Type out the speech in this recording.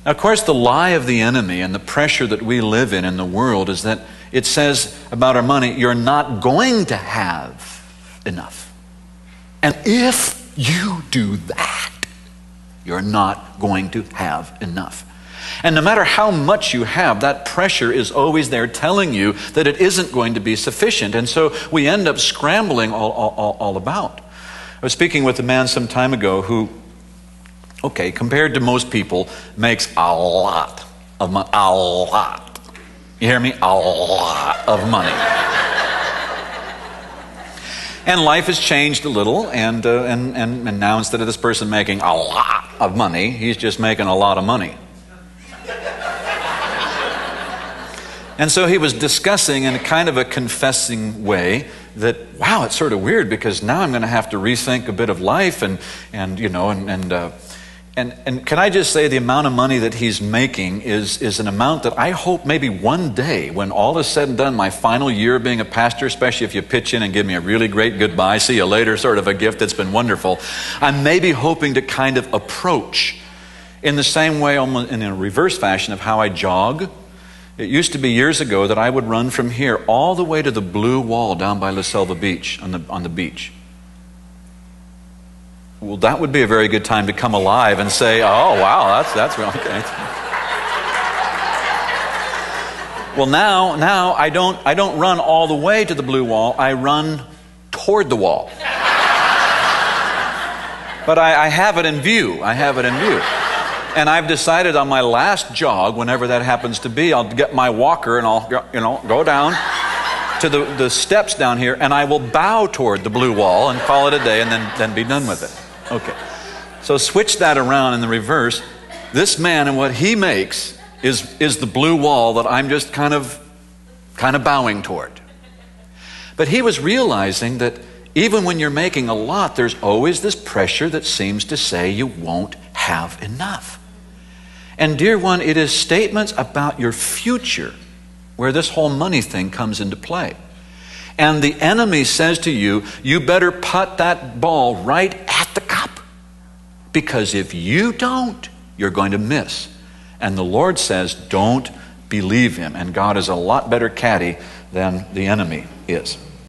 Now, of course, the lie of the enemy and the pressure that we live in the world is that it says about our money, you're not going to have enough. And if you do that, you're not going to have enough. And no matter how much you have, that pressure is always there telling you that it isn't going to be sufficient. And so we end up scrambling all about. I was speaking with a man some time ago who, okay, compared to most people, makes a lot of money. A lot. You hear me? A lot of money. And life has changed a little, and now instead of this person making a lot of money, he's just making a lot of money. And so he was discussing in a kind of a confessing way that, wow, it's sort of weird because now I'm going to have to rethink a bit of life and can I just say the amount of money that he's making is an amount that I hope maybe one day when all is said and done, my final year of being a pastor, especially if you pitch in and give me a really great goodbye, see you later sort of a gift that's been wonderful, I'm maybe hoping to kind of approach in the same way, almost in a reverse fashion of how I jog. It used to be years ago that I would run from here all the way to the blue wall down by La Selva Beach, on the beach. Well, that would be a very good time to come alive and say, oh, wow, that's real. Okay. Well, now I don't run all the way to the blue wall. I run toward the wall. But I have it in view. I have it in view. And I've decided on my last jog, whenever that happens to be, I'll get my walker and I'll go down to the steps down here, and I will bow toward the blue wall and call it a day, and then be done with it. Okay. So switch that around in the reverse. This man and what he makes is the blue wall that I'm just kind of bowing toward. But he was realizing that even when you're making a lot, there's always this pressure that seems to say you won't have enough. And dear one, it is statements about your future where this whole money thing comes into play. And the enemy says to you, you better put that ball right at the cup. Because if you don't, you're going to miss. And the Lord says, don't believe him. And God is a lot better caddy than the enemy is.